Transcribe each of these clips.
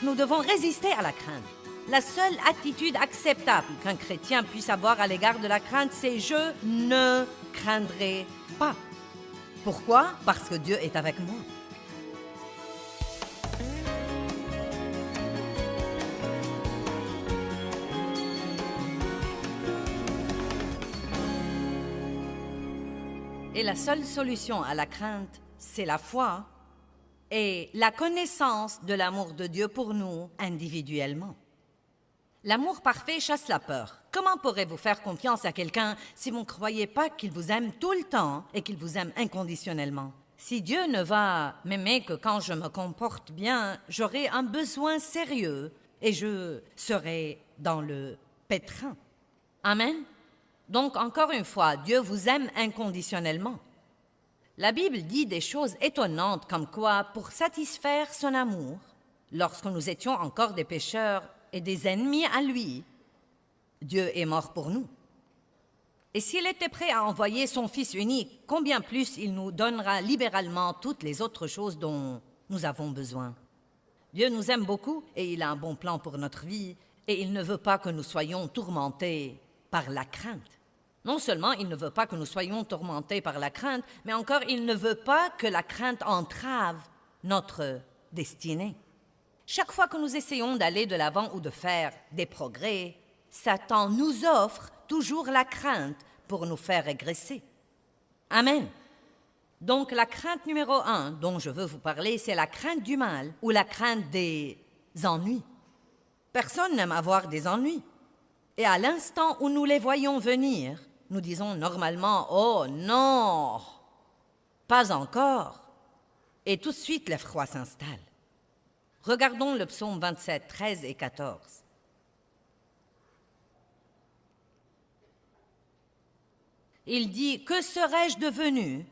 Nous devons résister à la crainte. La seule attitude acceptable qu'un chrétien puisse avoir à l'égard de la crainte, c'est « je ne craindrai pas ». Pourquoi? Parce que Dieu est avec moi. Et la seule solution à la crainte, c'est la foi et la connaissance de l'amour de Dieu pour nous individuellement. L'amour parfait chasse la peur. Comment pourrez-vous faire confiance à quelqu'un si vous ne croyez pas qu'il vous aime tout le temps et qu'il vous aime inconditionnellement? Si Dieu ne va m'aimer que quand je me comporte bien, j'aurai un besoin sérieux et je serai dans le pétrin. Amen. Donc, encore une fois, Dieu vous aime inconditionnellement. La Bible dit des choses étonnantes comme quoi, pour satisfaire son amour, lorsque nous étions encore des pécheurs et des ennemis à lui, Dieu est mort pour nous. Et s'il était prêt à envoyer son Fils unique, combien plus il nous donnera libéralement toutes les autres choses dont nous avons besoin. Dieu nous aime beaucoup et il a un bon plan pour notre vie et il ne veut pas que nous soyons tourmentés par la crainte. Non seulement il ne veut pas que nous soyons tourmentés par la crainte, mais encore il ne veut pas que la crainte entrave notre destinée. Chaque fois que nous essayons d'aller de l'avant ou de faire des progrès, Satan nous offre toujours la crainte pour nous faire régresser. Amen. Donc la crainte numéro 1 dont je veux vous parler, c'est la crainte du mal ou la crainte des ennuis. Personne n'aime avoir des ennuis. Et à l'instant où nous les voyons venir, nous disons normalement « Oh non, pas encore !» Et tout de suite, l'effroi s'installe. Regardons le psaume 27, 13 et 14. Il dit « Que serais-je devenu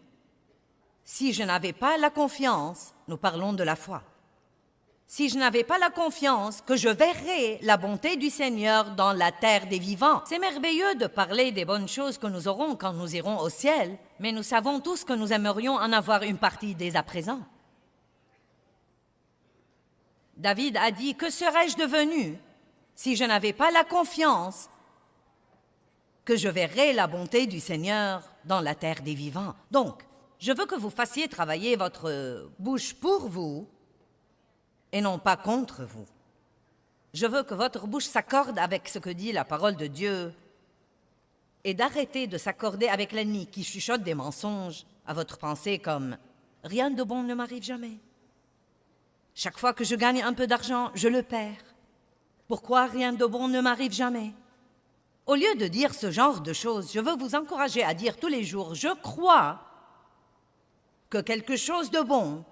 si je n'avais pas la confiance ?» Nous parlons de la foi. Si je n'avais pas la confiance que je verrais la bonté du Seigneur dans la terre des vivants. C'est merveilleux de parler des bonnes choses que nous aurons quand nous irons au ciel, mais nous savons tous que nous aimerions en avoir une partie dès à présent. David a dit « Que serais-je devenu si je n'avais pas la confiance que je verrais la bonté du Seigneur dans la terre des vivants ?» Donc, je veux que vous fassiez travailler votre bouche pour vous et non pas contre vous. Je veux que votre bouche s'accorde avec ce que dit la parole de Dieu et d'arrêter de s'accorder avec l'ennemi qui chuchote des mensonges à votre pensée comme « Rien de bon ne m'arrive jamais. Chaque fois que je gagne un peu d'argent, je le perds. Pourquoi rien de bon ne m'arrive jamais ?» Au lieu de dire ce genre de choses, je veux vous encourager à dire tous les jours « Je crois que quelque chose de bon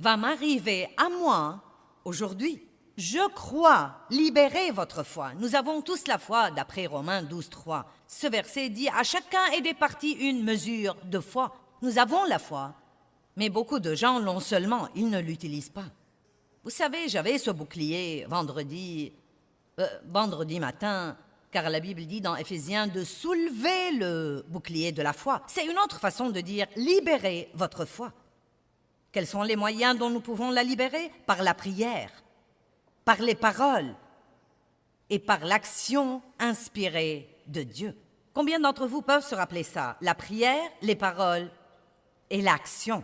va m'arriver à moi aujourd'hui. Je crois. Libérez votre foi. Nous avons tous la foi, d'après Romains 12, 3. Ce verset dit « À chacun est départie une mesure de foi. » Nous avons la foi, mais beaucoup de gens l'ont seulement, ils ne l'utilisent pas. Vous savez, j'avais ce bouclier vendredi matin, car la Bible dit dans Éphésiens de soulever le bouclier de la foi. C'est une autre façon de dire « libérez votre foi ». Quels sont les moyens dont nous pouvons la libérer? Par la prière, par les paroles et par l'action inspirée de Dieu. Combien d'entre vous peuvent se rappeler ça? La prière, les paroles et l'action.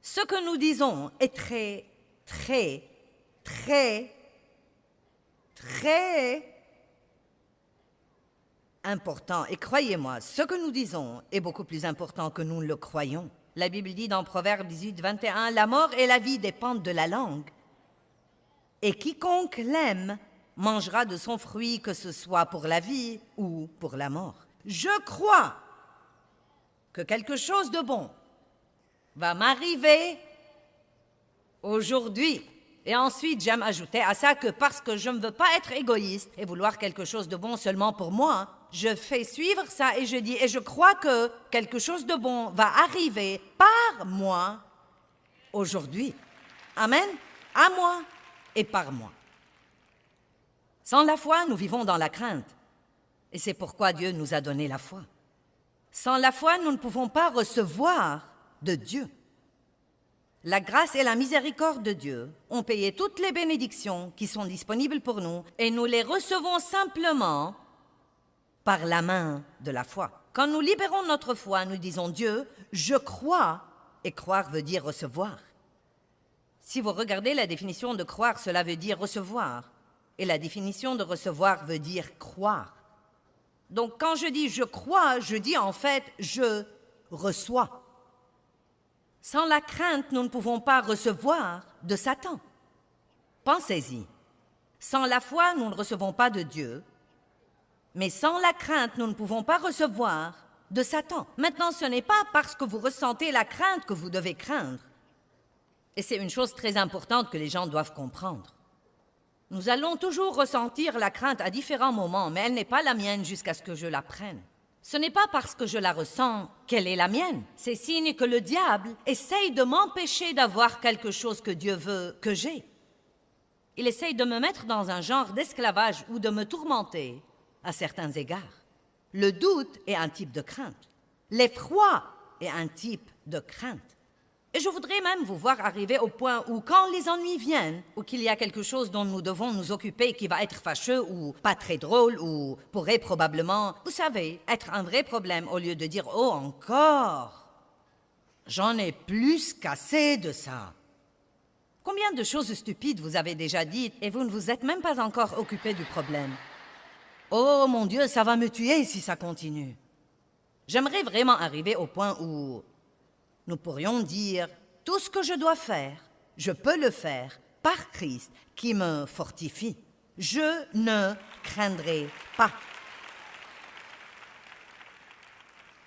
Ce que nous disons est très, très, très, très important. Et croyez-moi, ce que nous disons est beaucoup plus important que nous le croyons. La Bible dit dans Proverbe 18, 21, « La mort et la vie dépendent de la langue. Et quiconque l'aime mangera de son fruit, que ce soit pour la vie ou pour la mort. » Je crois que quelque chose de bon va m'arriver aujourd'hui. Et ensuite, j'aime ajouter à ça que parce que je ne veux pas être égoïste et vouloir quelque chose de bon seulement pour moi, je fais suivre ça et je dis, et je crois que quelque chose de bon va arriver par moi aujourd'hui. Amen. À moi et par moi. Sans la foi, nous vivons dans la crainte. Et c'est pourquoi Dieu nous a donné la foi. Sans la foi, nous ne pouvons pas recevoir de Dieu. La grâce et la miséricorde de Dieu ont payé toutes les bénédictions qui sont disponibles pour nous et nous les recevons simplement par la main de la foi. Quand nous libérons notre foi, nous disons Dieu, je crois, et croire veut dire recevoir. Si vous regardez la définition de croire, cela veut dire recevoir. Et la définition de recevoir veut dire croire. Donc quand je dis je crois, je dis en fait je reçois. Sans la crainte, nous ne pouvons pas recevoir de Satan. Pensez-y. Sans la foi, nous ne recevons pas de Dieu. Mais sans la crainte, nous ne pouvons pas recevoir de Satan. Maintenant, ce n'est pas parce que vous ressentez la crainte que vous devez craindre. Et c'est une chose très importante que les gens doivent comprendre. Nous allons toujours ressentir la crainte à différents moments, mais elle n'est pas la mienne jusqu'à ce que je la prenne. Ce n'est pas parce que je la ressens qu'elle est la mienne. C'est signe que le diable essaye de m'empêcher d'avoir quelque chose que Dieu veut que j'ai. Il essaye de me mettre dans un genre d'esclavage ou de me tourmenter à certains égards. Le doute est un type de crainte. L'effroi est un type de crainte. Et je voudrais même vous voir arriver au point où, quand les ennuis viennent, ou qu'il y a quelque chose dont nous devons nous occuper qui va être fâcheux ou pas très drôle ou pourrait probablement, vous savez, être un vrai problème, au lieu de dire « Oh, encore !» J'en ai plus qu'assez de ça. Combien de choses stupides vous avez déjà dites et vous ne vous êtes même pas encore occupé du problème? Oh mon Dieu, ça va me tuer si ça continue. J'aimerais vraiment arriver au point où nous pourrions dire « Tout ce que je dois faire, je peux le faire par Christ qui me fortifie. Je ne craindrai pas. »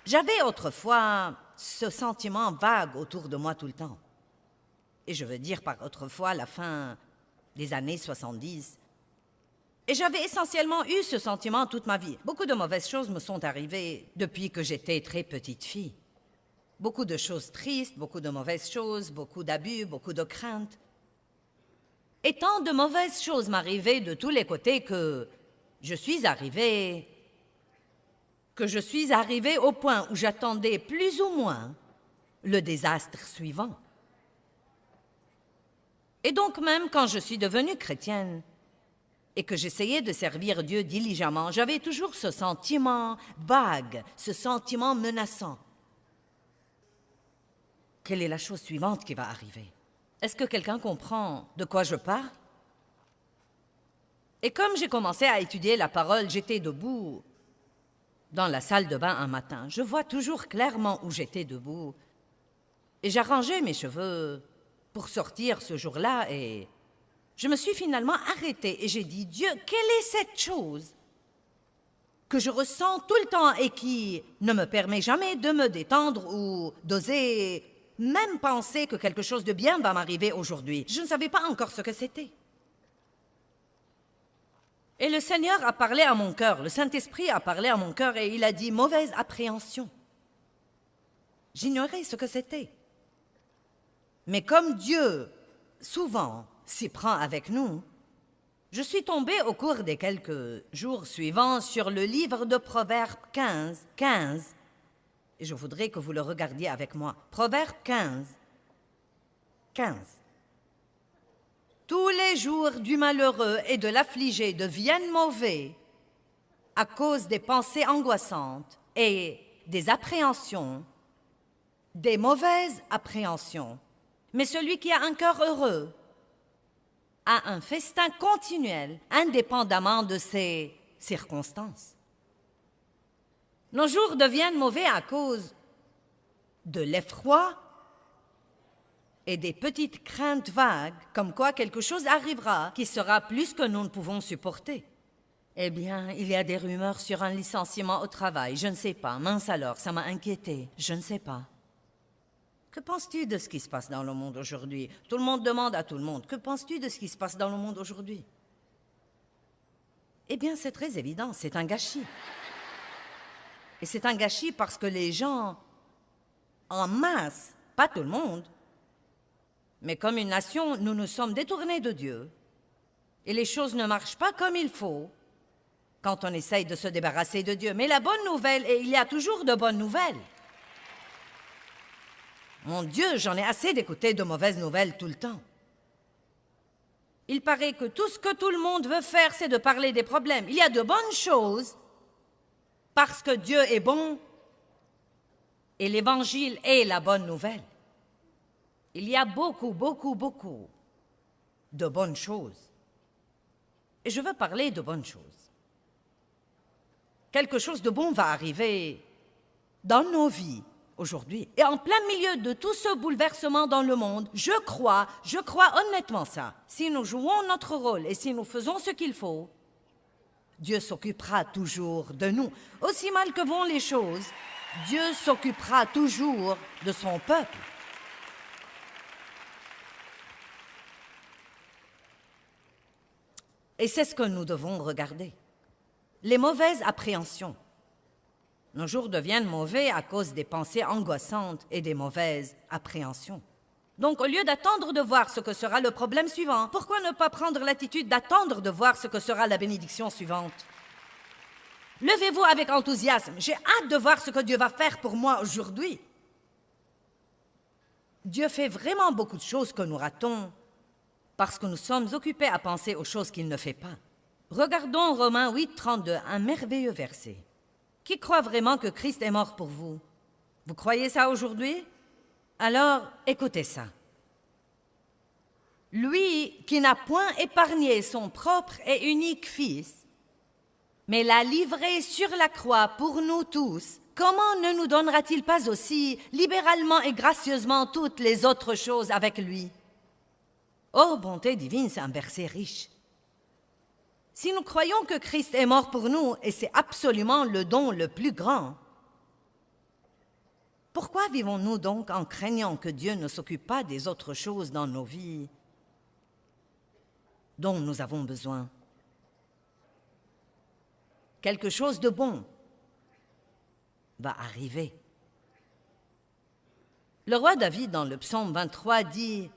J'avais autrefois ce sentiment vague autour de moi tout le temps. Et je veux dire par autrefois la fin des années 70. Et j'avais essentiellement eu ce sentiment toute ma vie. Beaucoup de mauvaises choses me sont arrivées depuis que j'étais très petite fille. Beaucoup de choses tristes, beaucoup de mauvaises choses, beaucoup d'abus, beaucoup de craintes. Et tant de mauvaises choses m'arrivaient de tous les côtés que je suis arrivée au point où j'attendais plus ou moins le désastre suivant. Et donc même quand je suis devenue chrétienne et que j'essayais de servir Dieu diligemment, j'avais toujours ce sentiment vague, ce sentiment menaçant. Quelle est la chose suivante qui va arriver? Est-ce que quelqu'un comprend de quoi je parle? Et comme j'ai commencé à étudier la parole, j'étais debout dans la salle de bain un matin. Je vois toujours clairement où j'étais debout. Et j'arrangeais mes cheveux pour sortir ce jour-là et je me suis finalement arrêtée et j'ai dit « Dieu, quelle est cette chose que je ressens tout le temps et qui ne me permet jamais de me détendre ou d'oser même penser que quelque chose de bien va m'arriver aujourd'hui. » Je ne savais pas encore ce que c'était. Et le Seigneur a parlé à mon cœur, le Saint-Esprit a parlé à mon cœur et il a dit « mauvaise appréhension ». J'ignorais ce que c'était. Mais comme Dieu, souvent, s'y prend avec nous, je suis tombée au cours des quelques jours suivants sur le livre de Proverbes 15, et je voudrais que vous le regardiez avec moi. Proverbes 15. Tous les jours du malheureux et de l'affligé deviennent mauvais à cause des pensées angoissantes et des appréhensions, des mauvaises appréhensions. Mais celui qui a un cœur heureux a un festin continuel, indépendamment de ses circonstances. Nos jours deviennent mauvais à cause de l'effroi et des petites craintes vagues, comme quoi quelque chose arrivera qui sera plus que nous ne pouvons supporter. Eh bien, il y a des rumeurs sur un licenciement au travail, je ne sais pas. Mince alors, ça m'a inquiétée, je ne sais pas. Que penses-tu de ce qui se passe dans le monde aujourd'hui? Tout le monde demande à tout le monde, que penses-tu de ce qui se passe dans le monde aujourd'hui? Eh bien, c'est très évident, c'est un gâchis. Et c'est un gâchis parce que les gens, en masse, pas tout le monde, mais comme une nation, nous nous sommes détournés de Dieu. Et les choses ne marchent pas comme il faut quand on essaye de se débarrasser de Dieu. Mais la bonne nouvelle, et il y a toujours de bonnes nouvelles. Mon Dieu, j'en ai assez d'écouter de mauvaises nouvelles tout le temps. Il paraît que tout ce que tout le monde veut faire, c'est de parler des problèmes. Il y a de bonnes choses parce que Dieu est bon et l'Évangile est la bonne nouvelle. Il y a beaucoup, beaucoup, beaucoup de bonnes choses. Et je veux parler de bonnes choses. Quelque chose de bon va arriver dans nos vies aujourd'hui. Et en plein milieu de tout ce bouleversement dans le monde, je crois honnêtement ça. Si nous jouons notre rôle et si nous faisons ce qu'il faut, Dieu s'occupera toujours de nous. Aussi mal que vont les choses, Dieu s'occupera toujours de son peuple. Et c'est ce que nous devons regarder. Les mauvaises appréhensions. Nos jours deviennent mauvais à cause des pensées angoissantes et des mauvaises appréhensions. Donc, au lieu d'attendre de voir ce que sera le problème suivant, pourquoi ne pas prendre l'attitude d'attendre de voir ce que sera la bénédiction suivante? Levez-vous avec enthousiasme. J'ai hâte de voir ce que Dieu va faire pour moi aujourd'hui. Dieu fait vraiment beaucoup de choses que nous ratons parce que nous sommes occupés à penser aux choses qu'il ne fait pas. Regardons Romains 8, 32, un merveilleux verset. Qui croit vraiment que Christ est mort pour vous? Vous croyez ça aujourd'hui? Alors, écoutez ça. Lui qui n'a point épargné son propre et unique Fils, mais l'a livré sur la croix pour nous tous, comment ne nous donnera-t-il pas aussi libéralement et gracieusement toutes les autres choses avec lui? Oh, bonté divine, c'est un verset riche. Si nous croyons que Christ est mort pour nous, et c'est absolument le don le plus grand, pourquoi vivons-nous donc en craignant que Dieu ne s'occupe pas des autres choses dans nos vies dont nous avons besoin? Quelque chose de bon va arriver. Le roi David, dans le psaume 23, dit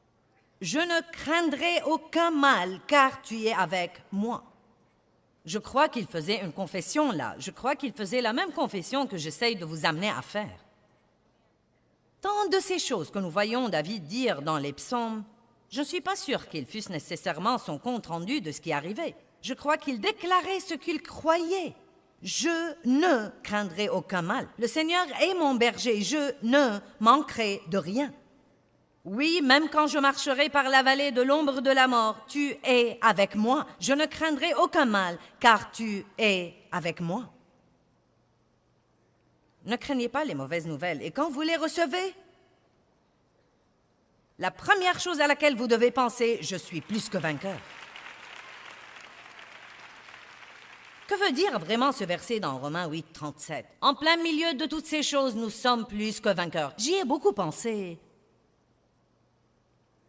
« Je ne craindrai aucun mal, car tu es avec moi. » Je crois qu'il faisait une confession là. Je crois qu'il faisait la même confession que j'essaye de vous amener à faire. Tant de ces choses que nous voyons David dire dans les psaumes, je ne suis pas sûre qu'ils fussent nécessairement son compte-rendu de ce qui arrivait. Je crois qu'il déclarait ce qu'il croyait. Je ne craindrai aucun mal. Le Seigneur est mon berger, je ne manquerai de rien. Oui, même quand je marcherai par la vallée de l'ombre de la mort, tu es avec moi. Je ne craindrai aucun mal, car tu es avec moi. Ne craignez pas les mauvaises nouvelles. Et quand vous les recevez, la première chose à laquelle vous devez penser, je suis plus que vainqueur. Que veut dire vraiment ce verset dans Romains 8, 37? En plein milieu de toutes ces choses, nous sommes plus que vainqueurs. J'y ai beaucoup pensé.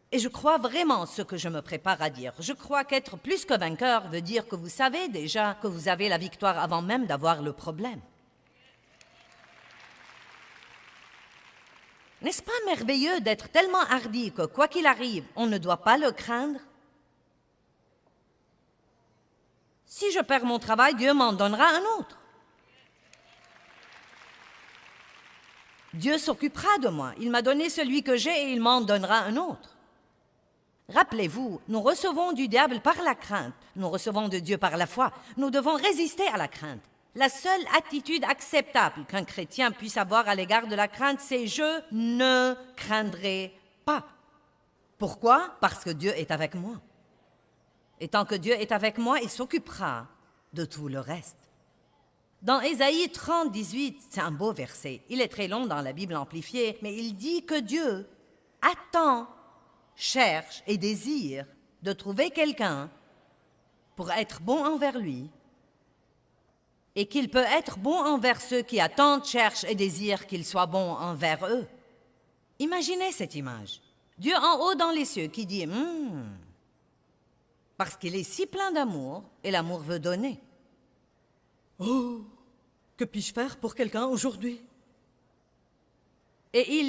Et je crois vraiment ce que je me prépare à dire. Je crois qu'être plus que vainqueur veut dire que vous savez déjà que vous avez la victoire avant même d'avoir le problème. N'est-ce pas merveilleux d'être tellement hardi que quoi qu'il arrive, on ne doit pas le craindre? Si je perds mon travail, Dieu m'en donnera un autre. Dieu s'occupera de moi. Il m'a donné celui que j'ai et il m'en donnera un autre. Rappelez-vous, nous recevons du diable par la crainte. Nous recevons de Dieu par la foi. Nous devons résister à la crainte. La seule attitude acceptable qu'un chrétien puisse avoir à l'égard de la crainte, c'est « je ne craindrai pas ». Pourquoi? Parce que Dieu est avec moi. Et tant que Dieu est avec moi, il s'occupera de tout le reste. Dans Ésaïe 30, 18, c'est un beau verset. Il est très long dans la Bible amplifiée, mais il dit que Dieu attend, cherche et désire de trouver quelqu'un pour être bon envers lui et qu'il peut être bon envers ceux qui attendent, cherchent et désirent qu'il soit bon envers eux. Imaginez cette image. Dieu en haut dans les cieux qui dit parce qu'il est si plein d'amour et l'amour veut donner. Oh, que puis-je faire pour quelqu'un aujourd'hui? Et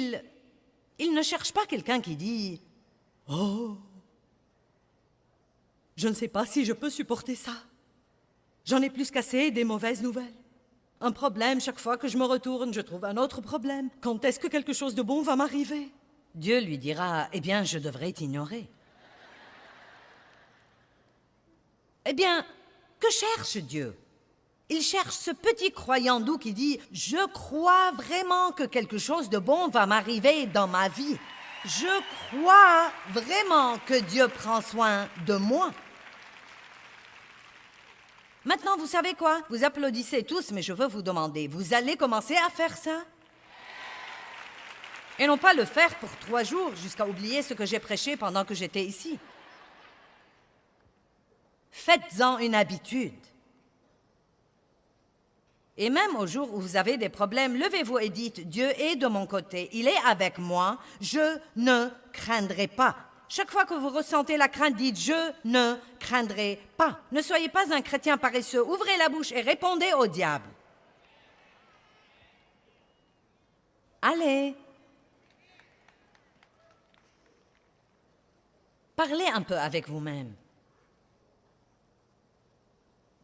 il ne cherche pas quelqu'un qui dit oh, je ne sais pas si je peux supporter ça. J'en ai plus qu'assez des mauvaises nouvelles. Un problème, chaque fois que je me retourne, je trouve un autre problème. Quand est-ce que quelque chose de bon va m'arriver? Dieu lui dira, eh bien, je devrais t'ignorer. Eh bien, que cherche Dieu? Il cherche ce petit croyant doux qui dit « Je crois vraiment que quelque chose de bon va m'arriver dans ma vie. Je crois vraiment que Dieu prend soin de moi. » Maintenant, vous savez quoi? Vous applaudissez tous, mais je veux vous demander, vous allez commencer à faire ça? Et non pas le faire pour 3 jours jusqu'à oublier ce que j'ai prêché pendant que j'étais ici. Faites-en une habitude. Et même au jour où vous avez des problèmes, levez-vous et dites, Dieu est de mon côté, il est avec moi, je ne craindrai pas. Chaque fois que vous ressentez la crainte, dites, je ne craindrai pas. Ne soyez pas un chrétien paresseux, ouvrez la bouche et répondez au diable. Allez. Parlez un peu avec vous-même.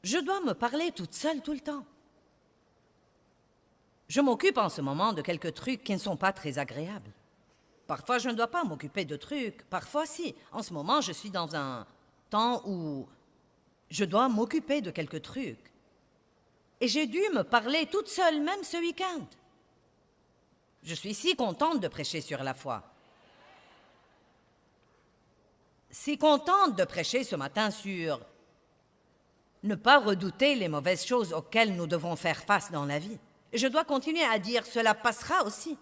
Je dois me parler toute seule tout le temps. Je m'occupe en ce moment de quelques trucs qui ne sont pas très agréables. Parfois, je ne dois pas m'occuper de trucs, parfois si. En ce moment, je suis dans un temps où je dois m'occuper de quelques trucs. Et j'ai dû me parler toute seule, même ce week-end. Je suis si contente de prêcher sur la foi. Si contente de prêcher ce matin sur ne pas redouter les mauvaises choses auxquelles nous devons faire face dans la vie. Je dois continuer à dire, cela passera aussi.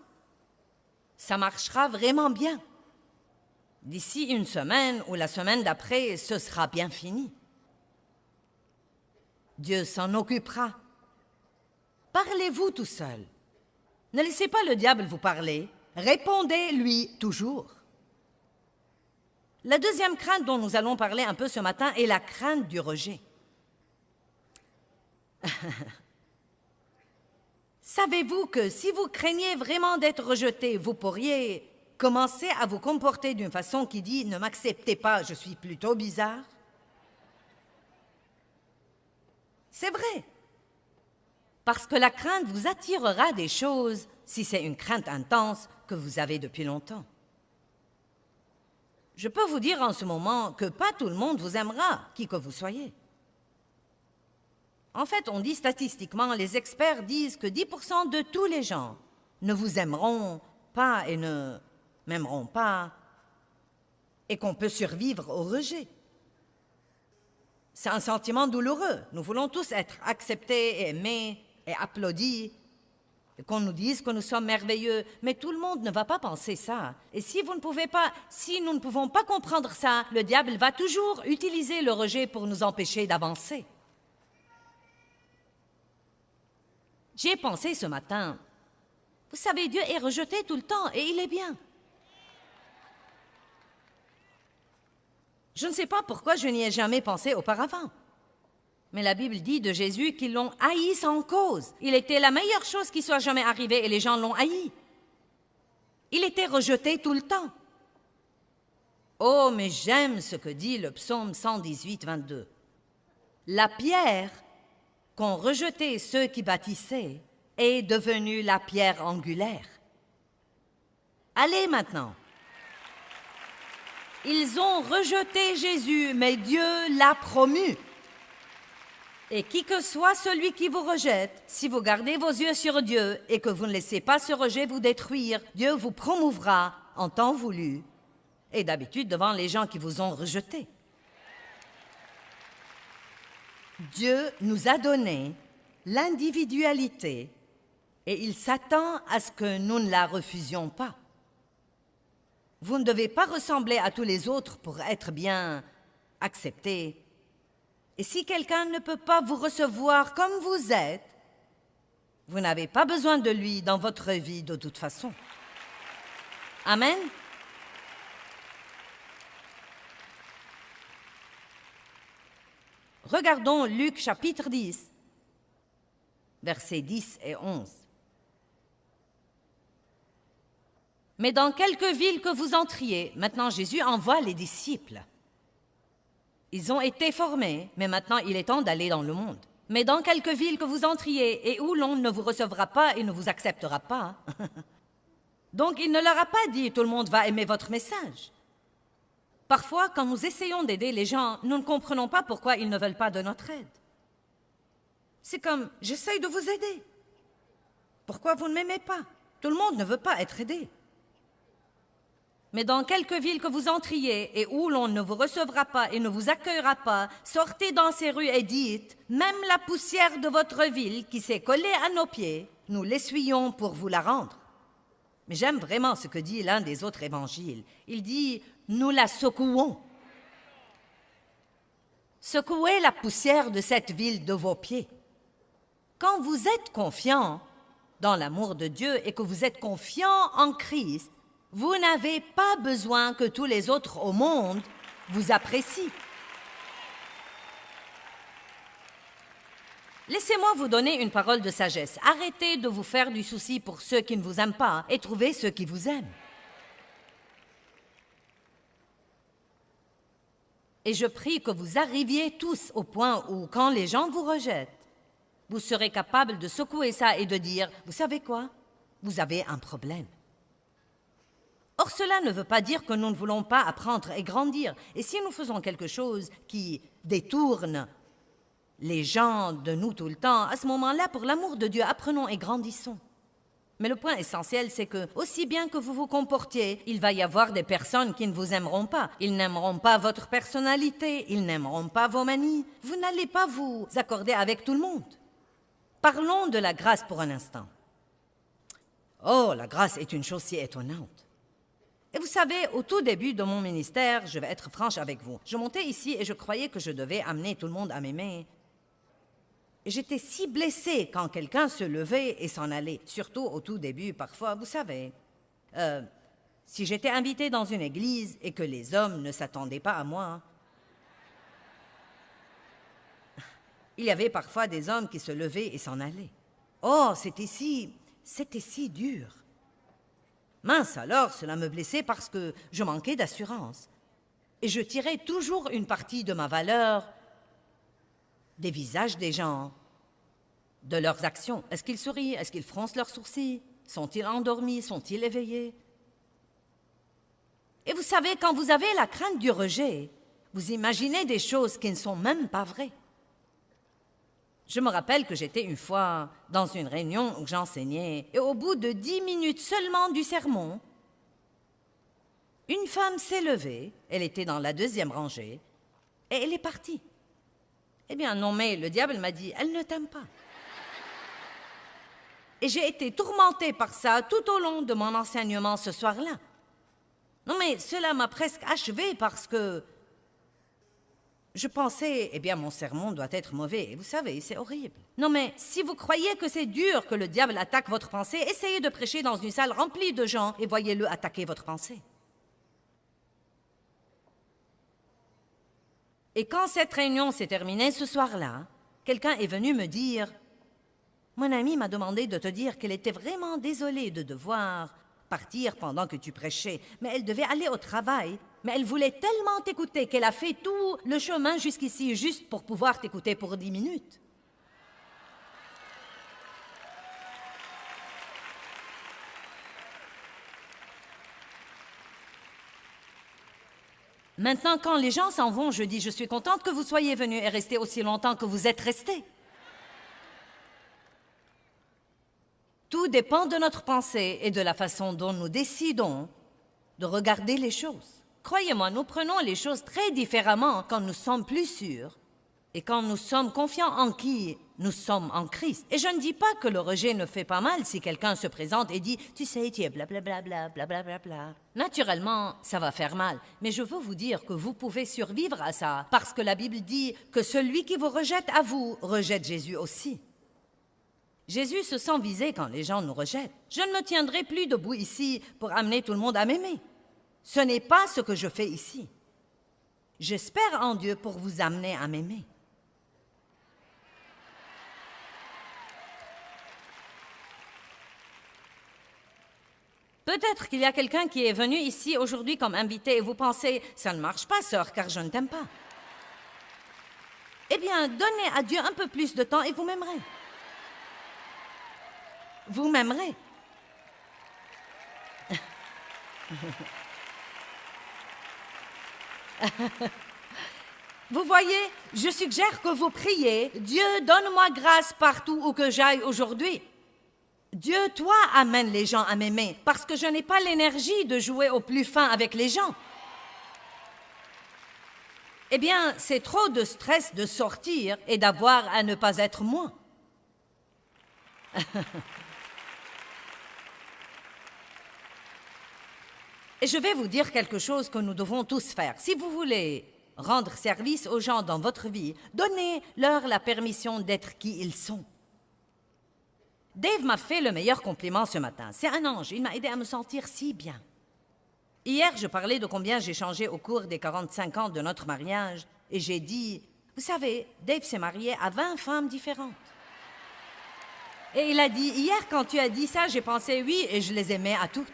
Ça marchera vraiment bien. D'ici une semaine ou la semaine d'après, ce sera bien fini. Dieu s'en occupera. Parlez-vous tout seul. Ne laissez pas le diable vous parler. Répondez-lui toujours. La deuxième crainte dont nous allons parler un peu ce matin est la crainte du rejet. Savez-vous que si vous craignez vraiment d'être rejeté, vous pourriez commencer à vous comporter d'une façon qui dit « Ne m'acceptez pas, je suis plutôt bizarre ». C'est vrai. Parce que la crainte vous attirera des choses, si c'est une crainte intense que vous avez depuis longtemps. Je peux vous dire en ce moment que pas tout le monde vous aimera, qui que vous soyez. En fait, on dit statistiquement, les experts disent que 10% de tous les gens ne vous aimeront pas et ne m'aimeront pas, et qu'on peut survivre au rejet. C'est un sentiment douloureux. Nous voulons tous être acceptés, et aimés et applaudis, et qu'on nous dise que nous sommes merveilleux, mais tout le monde ne va pas penser ça. Et si nous ne pouvons pas comprendre ça, le diable va toujours utiliser le rejet pour nous empêcher d'avancer. J'y ai pensé ce matin. Vous savez, Dieu est rejeté tout le temps et il est bien. Je ne sais pas pourquoi je n'y ai jamais pensé auparavant. Mais la Bible dit de Jésus qu'ils l'ont haï sans cause. Il était la meilleure chose qui soit jamais arrivée et les gens l'ont haï. Il était rejeté tout le temps. Oh, mais j'aime ce que dit le psaume 118, 22. La pierre qu'ont rejeté ceux qui bâtissaient est devenue la pierre angulaire. Allez maintenant. Ils ont rejeté Jésus, mais Dieu l'a promu. Et qui que soit celui qui vous rejette, si vous gardez vos yeux sur Dieu et que vous ne laissez pas ce rejet vous détruire, Dieu vous promouvra en temps voulu et d'habitude devant les gens qui vous ont rejeté. Dieu nous a donné l'individualité et il s'attend à ce que nous ne la refusions pas. Vous ne devez pas ressembler à tous les autres pour être bien accepté. Et si quelqu'un ne peut pas vous recevoir comme vous êtes, vous n'avez pas besoin de lui dans votre vie de toute façon. Amen. Regardons Luc chapitre 10, versets 10 et 11. Mais dans quelque ville que vous entriez, maintenant Jésus envoie les disciples. Ils ont été formés, mais maintenant il est temps d'aller dans le monde. Mais dans quelque ville que vous entriez et où l'on ne vous recevra pas et ne vous acceptera pas. Donc il ne leur a pas dit « tout le monde va aimer votre message ». Parfois, quand nous essayons d'aider les gens, nous ne comprenons pas pourquoi ils ne veulent pas de notre aide. C'est comme « j'essaye de vous aider ». Pourquoi vous ne m'aimez pas? Tout le monde ne veut pas être aidé. Mais dans quelque ville que vous entriez et où l'on ne vous recevra pas et ne vous accueillera pas, sortez dans ces rues et dites, même la poussière de votre ville qui s'est collée à nos pieds, nous l'essuyons pour vous la rendre. Mais j'aime vraiment ce que dit l'un des autres évangiles. Il dit, nous la secouons. Secouez la poussière de cette ville de vos pieds. Quand vous êtes confiant dans l'amour de Dieu et que vous êtes confiant en Christ, vous n'avez pas besoin que tous les autres au monde vous apprécient. Laissez-moi vous donner une parole de sagesse. Arrêtez de vous faire du souci pour ceux qui ne vous aiment pas et trouvez ceux qui vous aiment. Et je prie que vous arriviez tous au point où, quand les gens vous rejettent, vous serez capable de secouer ça et de dire, vous savez quoi? Vous avez un problème. Or, cela ne veut pas dire que nous ne voulons pas apprendre et grandir. Et si nous faisons quelque chose qui détourne les gens de nous tout le temps, à ce moment-là, pour l'amour de Dieu, apprenons et grandissons. Mais le point essentiel, c'est que, aussi bien que vous vous comportiez, il va y avoir des personnes qui ne vous aimeront pas. Ils n'aimeront pas votre personnalité, ils n'aimeront pas vos manies. Vous n'allez pas vous accorder avec tout le monde. Parlons de la grâce pour un instant. Oh, la grâce est une chose si étonnante. Et vous savez, au tout début de mon ministère, je vais être franche avec vous, je montais ici et je croyais que je devais amener tout le monde à m'aimer. Et j'étais si blessée quand quelqu'un se levait et s'en allait, surtout au tout début, parfois, vous savez. Si j'étais invitée dans une église et que les hommes ne s'attendaient pas à moi, il y avait parfois des hommes qui se levaient et s'en allaient. Oh, c'était si dur. Mince alors, cela me blessait parce que je manquais d'assurance. Et je tirais toujours une partie de ma valeur des visages des gens, de leurs actions. Est-ce qu'ils sourient? Est-ce qu'ils froncent leurs sourcils? Sont-ils endormis? Sont-ils éveillés? Et vous savez, quand vous avez la crainte du rejet, vous imaginez des choses qui ne sont même pas vraies. Je me rappelle que j'étais une fois dans une réunion où j'enseignais et au bout de 10 minutes seulement du sermon, une femme s'est levée, elle était dans la 2e rangée, et elle est partie. Eh bien non, mais le diable m'a dit, elle ne t'aime pas. Et j'ai été tourmentée par ça tout au long de mon enseignement ce soir-là. Non mais cela m'a presque achevée parce que je pensais, eh bien, mon sermon doit être mauvais. Et vous savez, c'est horrible. Non, mais si vous croyez que c'est dur que le diable attaque votre pensée, essayez de prêcher dans une salle remplie de gens et voyez-le attaquer votre pensée. Et quand cette réunion s'est terminée ce soir-là, quelqu'un est venu me dire « Mon amie m'a demandé de te dire qu'elle était vraiment désolée de devoir partir pendant que tu prêchais, mais elle devait aller au travail. Mais elle voulait tellement t'écouter qu'elle a fait tout le chemin jusqu'ici juste pour pouvoir t'écouter pour 10 minutes. » Maintenant, quand les gens s'en vont, je dis « Je suis contente que vous soyez venus et restés aussi longtemps que vous êtes restés. » Tout dépend de notre pensée et de la façon dont nous décidons de regarder les choses. Croyez-moi, nous prenons les choses très différemment quand nous sommes plus sûrs et quand nous sommes confiants en qui nous sommes en Christ. Et je ne dis pas que le rejet ne fait pas mal si quelqu'un se présente et dit « Tu sais, tu es blablabla, blablabla. » Naturellement, ça va faire mal, mais je veux vous dire que vous pouvez survivre à ça parce que la Bible dit que celui qui vous rejette à vous rejette Jésus aussi. Jésus se sent visé quand les gens nous rejettent. Je ne me tiendrai plus debout ici pour amener tout le monde à m'aimer. Ce n'est pas ce que je fais ici. J'espère en Dieu pour vous amener à m'aimer. Peut-être qu'il y a quelqu'un qui est venu ici aujourd'hui comme invité et vous pensez « Ça ne marche pas, sœur, car je ne t'aime pas. » Eh bien, donnez à Dieu un peu plus de temps et vous m'aimerez. Vous m'aimerez. Vous voyez, je suggère que vous priez, Dieu, donne-moi grâce partout où que j'aille aujourd'hui. Dieu, toi, amène les gens à m'aimer, parce que je n'ai pas l'énergie de jouer au plus fin avec les gens. Eh bien, c'est trop de stress de sortir et d'avoir à ne pas être moi. Et je vais vous dire quelque chose que nous devons tous faire. Si vous voulez rendre service aux gens dans votre vie, donnez-leur la permission d'être qui ils sont. Dave m'a fait le meilleur compliment ce matin. C'est un ange, il m'a aidé à me sentir si bien. Hier, je parlais de combien j'ai changé au cours des 45 ans de notre mariage, et j'ai dit, vous savez, Dave s'est marié à 20 femmes différentes. Et il a dit, hier, quand tu as dit ça, j'ai pensé oui, et je les aimais à toutes.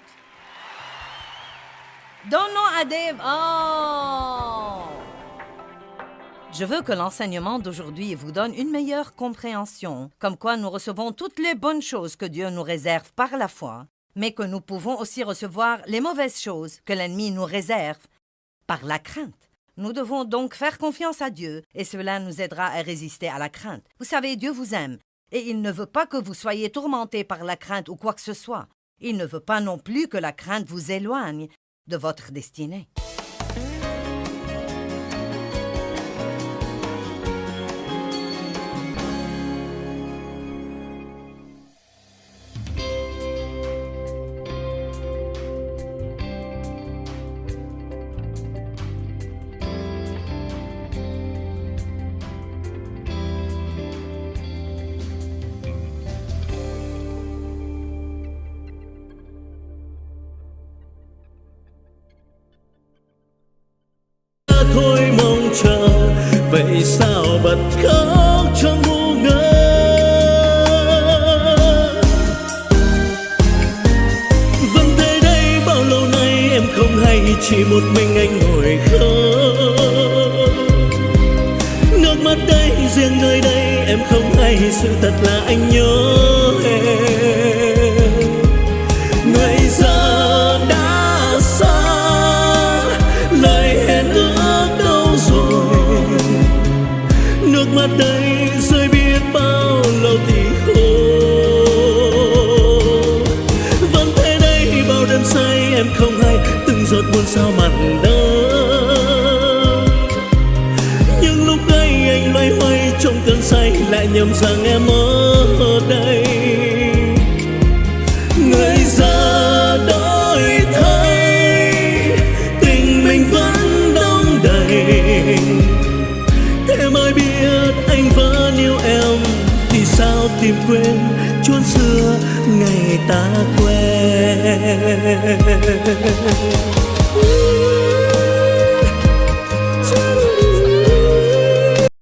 Donnons à Dave. Oh! Je veux que l'enseignement d'aujourd'hui vous donne une meilleure compréhension, comme quoi nous recevons toutes les bonnes choses que Dieu nous réserve par la foi, mais que nous pouvons aussi recevoir les mauvaises choses que l'ennemi nous réserve par la crainte. Nous devons donc faire confiance à Dieu, et cela nous aidera à résister à la crainte. Vous savez, Dieu vous aime, et il ne veut pas que vous soyez tourmentés par la crainte ou quoi que ce soit. Il ne veut pas non plus que la crainte vous éloigne de votre destinée. Thôi mong chờ vậy sao bật khóc trong ngu ngơ. Vẫn thế đây bao lâu nay em không hay, chỉ một mình anh ngồi khóc. Nước mắt đây riêng nơi đây em không hay, sự thật là anh nhớ em. Người giờ đã xa, lời hẹn ước đâu rồi. Nước mắt đây rơi biết bao lâu thì khô. Vẫn thế đây bao đêm say em không hay, từng giọt buồn sao mặn đắng. Nhưng lúc ấy anh loay hoay trong cơn say, lại nhầm rằng em ở đây. Người giờ đổi thay, tình mình vẫn đong đầy. Thế mới biết anh vẫn yêu em, thì sao tìm quên chốn xưa ngày ta quen.